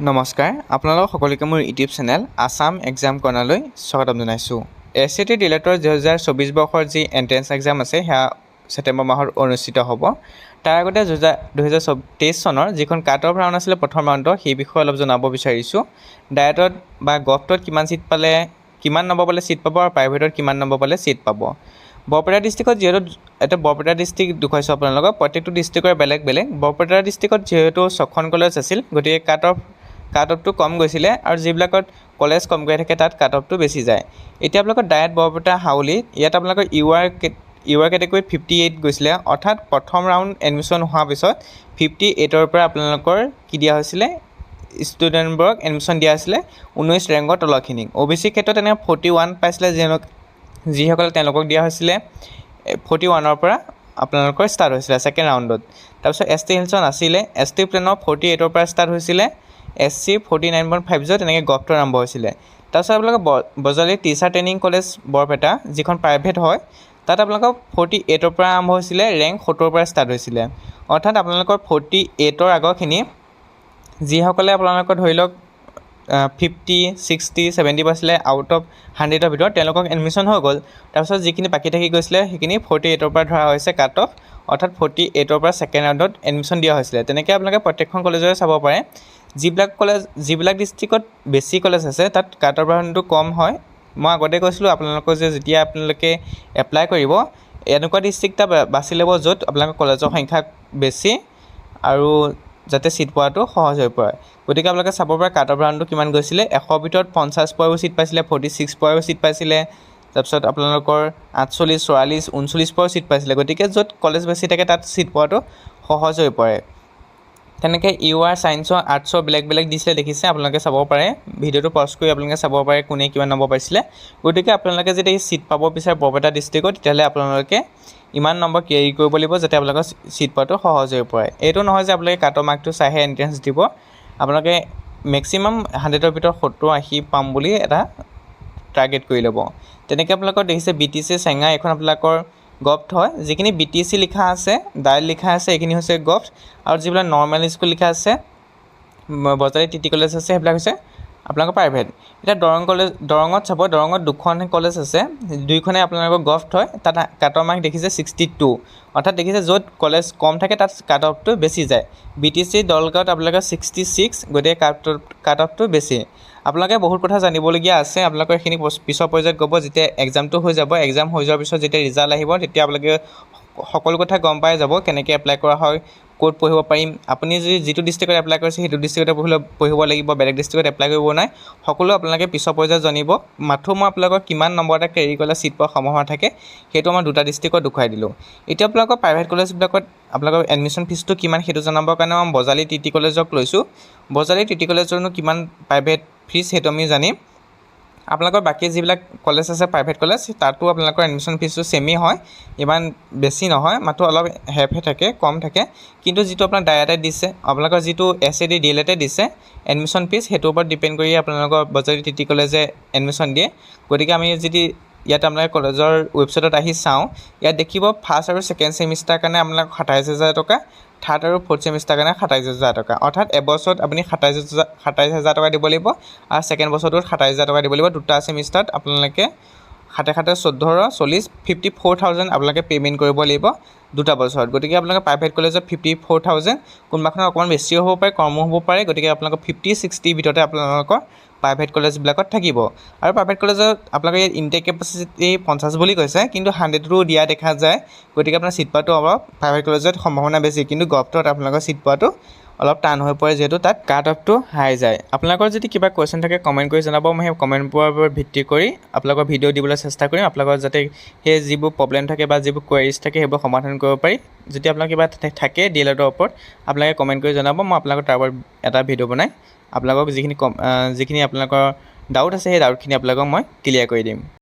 নমস্কাৰ, আপোনালোক সকলোকে মোৰ ইউটিউব চেনেল আসাম এক্সাম কৰ্ণাৰলৈ স্বাগতম জনাইছোঁ। SAT ডিলেটৰ 2024 বৰ্ষৰ যি এণ্ট্ৰেন্স এক্সাম আছে সেয়া ছেপ্টেম্বৰ মাহত অনুষ্ঠিত হ'ব। তাৰ আগতে 2023 চনৰ যিখন কাট অফ ৰাউণ্ড আছিলে প্ৰথম ৰাউণ্ডৰ সেই বিষয়ে অলপ জনাব বিচাৰিছোঁ। ডায়েটত বা গভটত কিমান ছিট পালে, কিমান নম্বৰ পালে ছিট পাব আৰু প্ৰাইভেটত কিমান নম্বৰ পালে ছিট পাব। বৰপেটা ডিষ্ট্ৰিক্টত যিহেতু এটা বৰপেটা ডিষ্ট্ৰিক্ট দেখুৱাইছোঁ আপোনালোকক, প্ৰত্যেকটো ডিষ্ট্ৰিক্টৰ বেলেগ বেলেগ। বৰপেটা ডিষ্ট্ৰিক্টত যিহেতু 6খন কলেজ আছিল, গতিকে কাট অফটো কম গৈছিলে আৰু যিবিলাকত কলেজ কম গৈ থাকে তাত কাট অফটো বেছি যায়। এতিয়া আপোনালোকৰ ডায়েট বৰপেটা হাউলি ইয়াত আপোনালোকৰ ইউ আৰ কেটেগৰীত 58 গৈছিলে, অৰ্থাৎ প্ৰথম ৰাউণ্ড এডমিশ্যন হোৱাৰ পিছত 58ৰ পৰা আপোনালোকৰ কি দিয়া হৈছিলে, ষ্টুডেণ্টবোৰক এডমিশ্যন দিয়া হৈছিলে 19 ৰেংকৰ তলৰখিনিক। OBC ক্ষেত্ৰত তেনেকৈ 41 পাইছিলে, যিসকলে তেওঁলোকক দিয়া হৈছিলে 41ৰ পৰা আপোনালোকৰ ষ্টাৰ্ট হৈছিলে ছেকেণ্ড ৰাউণ্ডত। তাৰপিছত ST হিলছত আছিলে, ST প্লেনৰ 48ৰ পৰা ষ্টাৰ্ট হৈছিলে, SC 49.50 তেনেকৈ গভটো আৰম্ভ হৈছিলে। তাৰপিছত আপোনালোকৰ Bajali teacher training college Barpeta যিখন প্ৰাইভেট হয়, তাত আপোনালোকৰ 48ৰ পৰা আৰম্ভ হৈছিলে, ৰেংক 70ৰ পৰা ষ্টাৰ্ট হৈছিলে। অৰ্থাৎ আপোনালোকৰ 48ৰ আগৰখিনি যিসকলে আপোনালোকৰ ধৰি লওক 50, 60, 70 পাইছিলে আউট অফ 100ৰ ভিতৰত তেওঁলোকক এডমিশ্যন হৈ গ'ল। তাৰপিছত যিখিনি বাকী থাকি গৈছিলে সেইখিনি 48ৰ পৰা ধৰা হৈছে কাট অফ, অৰ্থাৎ 48ৰ পৰা ছেকেণ্ড ৰাউণ্ডত এডমিশ্যন দিয়া হৈছিলে। তেনেকৈ আপোনালোকে প্ৰত্যেকখন কলেজৰে চাব পাৰে। যিবিলাক ডিষ্ট্ৰিক্টত বেছি কলেজ আছে তাত কাট অফ ৰাউণ্ডটো কম হয়। মই আগতে কৈছিলোঁ আপোনালোকক যে যেতিয়া আপোনালোকে এপ্লাই কৰিব এনেকুৱা ডিষ্ট্ৰিক্ট এটা বাছি ল'ব য'ত আপোনালোকৰ কলেজৰ সংখ্যা বেছি আৰু যাতে ছিট পোৱাটো সহজ হৈ পৰে। গতিকে আপোনালোকে চাব পাৰে কাট অফ ৰাউণ্ডটো কিমান গৈছিলে। 100ৰ ভিতৰত 50 পোৱাৰো ছিট পাইছিলে, 46 পোৱাৰো ছিট পাইছিলে, তাৰপিছত আপোনালোকৰ 48, 44, 39 পোৱাৰো ছিট পাইছিলে। গতিকে য'ত কলেজ বেছি থাকে তাত ছিট পোৱাটো সহজ হৈ পৰে। তেনেকৈ UR ছায়েন্সৰ আৰ্টছৰ বেলেগ বেলেগ দিছিলে, দেখিছে আপোনালোকে চাব পাৰে। ভিডিঅ'টো পজ কৰি আপোনালোকে চাব পাৰে কোনে কিমান নম্বৰ পাইছিলে। গতিকে আপোনালোকে যদি ছিট পাব বিচাৰে বৰপেটা ডিষ্ট্ৰিক্টত, তেতিয়াহ'লে আপোনালোকে ইমান নম্বৰ কেৰি কৰিব লাগিব যাতে আপোনালোকৰ ছিট পোৱাটো সহজ হৈ পৰে। এইটো নহয় যে আপোনালোকে কাট অফ মাৰ্কটো চাইহে এণ্ট্ৰেঞ্চ দিব। আপোনালোকে মেক্সিমাম 100ৰ ভিতৰত 70-80 পাম বুলি এটা টাৰ্গেট কৰি ল'ব। তেনেকৈ আপোনালোকৰ দেখিছে BTC চেঙা এখন আপোনালোকৰ গভট হয়। যিখিনি BTC লিখা আছে, ডায়েট লিখা আছে, এইখিনি হৈছে গভট। আৰু যিবিলাক নৰ্মেল স্কুল লিখা আছে, বজালী TT কলেজ আছে, সেইবিলাক হৈছে আপোনালোকৰ প্ৰাইভেট। এতিয়া দৰঙত চাব, দৰঙত 2খন কলেজ আছে, 2খনে আপোনালোকৰ গভট হয়। তাত কাট অফ মাৰ্ক দেখিছে 62, অৰ্থাৎ দেখিছে য'ত কলেজ কম থাকে তাত কাট অফটো বেছি যায়। BTC দলগাঁৱত আপোনালোকৰ 66, গতিকে কাট অফটো বেছি। আপোনালোকে বহুত কথা জানিবলগীয়া আছে, আপোনালোকৰ এইখিনি পিছৰ পৰ্যায়ত ক'ব যেতিয়া এক্সামটো হৈ যাব। এক্সাম হৈ যোৱাৰ পিছত যেতিয়া ৰিজাল্ট আহিব তেতিয়া আপোনালোকে সকলো কথা গম পাই যাব, কেনেকৈ এপ্লাই কৰা হয়, ক'ত পঢ়িব পাৰিম। আপুনি যদি যিটো ডিষ্ট্ৰিক্টত এপ্লাই কৰিছে সেইটো ডিষ্ট্ৰিক্টতে পঢ়িব লাগিব, বেলেগ ডিষ্ট্ৰিক্টত এপ্লাই কৰিব নাই। সকলো আপোনালোকে পিছৰ পৰ্যায়ত জানিব। মাথো মই আপোনালোকৰ কিমান নম্বৰ এটা কেৰি কৰিলে ছিট পোৱাৰ সম্ভাৱনা থাকে সেইটো মই 2টা ডিষ্ট্ৰিক্টত দেখুৱাই দিলোঁ। এতিয়া আপোনালোকৰ প্ৰাইভেট কলেজবিলাকত আপোনালোকৰ এডমিশ্যন ফিজটো কিমান সেইটো জনাবৰ কাৰণে মই বজালী TT কলেজক লৈছোঁ। বজালী TT কলেজৰনো কিমান প্ৰাইভেট ফিজ সেইটো আমি জানিম। আপোনালোকৰ বাকী যিবিলাক কলেজ আছে প্ৰাইভেট কলেজ, তাতো আপোনালোকৰ এডমিশ্যন ফিজটো ছেমেই হয়, ইমান বেছি নহয়, মাত্ৰ অলপ হেৰফেৰ থাকে, কম থাকে। কিন্তু যিটো আপোনাৰ ডায়েটে দিছে, আপোনালোকৰ যিটো SAT ডিলেটে দিছে এডমিশ্যন ফিজ, সেইটোৰ ওপৰত ডিপেণ্ড কৰি আপোনালোকৰ বজালী TT কলেজে এডমিশ্যন দিয়ে। গতিকে আমি যদি ইয়াত আপোনালোকে কলেজৰ ৱেবছাইটত আহি চাওঁ, ইয়াত দেখিব ফাৰ্ষ্ট আৰু ছেকেণ্ড ছেমিষ্টাৰ কাৰণে আপোনালোকৰ 27,000 টকা, থাৰ্ড আৰু ফ'ৰ্থ ছেমিষ্টাৰ কাৰণে 27,000 টকা। অৰ্থাৎ এবছৰত আপুনি 27,000 টকা দিব লাগিব আৰু ছেকেণ্ড বছৰটোত 27,000 টকা দিব লাগিব। 2টা ছেমিষ্টাৰত আপোনালোকে 7 7 14 40 54,000 আপোনালোকে পে'মেণ্ট কৰিব লাগিব 2টা বছৰত। গতিকে আপোনালোকে প্ৰাইভেট কলেজত 54,000, কোনোবাখনত অকণমান বেছিও হ'ব পাৰে, কমো হ'ব পাৰে। গতিকে আপোনালোকৰ 50-60 ভিতৰতে আপোনালোকৰ প্ৰাইভেট কলেজবিলাকত থাকিব। আৰু প্ৰাইভেট কলেজত আপোনালোকে ইয়াত ইনটেক কেপাচিটি 50 বুলি কৈছে, কিন্তু 100টো দিয়া দেখা যায়। গতিকে আপোনাৰ ছিট পোৱাটো অলপ প্ৰাইভেট কলেজত সম্ভাৱনা বেছি, কিন্তু গভটত আপোনালোকৰ ছিট পোৱাটো অলপ টান হৈ পৰে, যিহেতু তাত কাট অফটো হাই যায়। আপোনালোকৰ যদি কিবা কুৱেশ্যন থাকে কমেণ্ট কৰি জনাব, মই সেই কমেণ্টবোৰৰ ওপৰত ভিত্তি কৰি আপোনালোকৰ ভিডিঅ' দিবলৈ চেষ্টা কৰিম। আপোনালোকৰ যাতে সেই যিবোৰ প্ৰব্লেম থাকে বা যিবোৰ কুৱেৰিজ থাকে সেইবোৰ সমাধান কৰিব পাৰি। যদি আপোনালোকৰ কিবা থাকে ডিলেটৰ ওপৰত আপোনালোকে কমেণ্ট কৰি জনাব, মই আপোনালোকৰ তাৰ ওপৰত এটা ভিডিঅ' বনাই আপোনালোকক যিখিনি আপোনালোকৰ ডাউট আছে সেই ডাউটখিনি আপোনালোকক মই ক্লিয়াৰ কৰি দিম।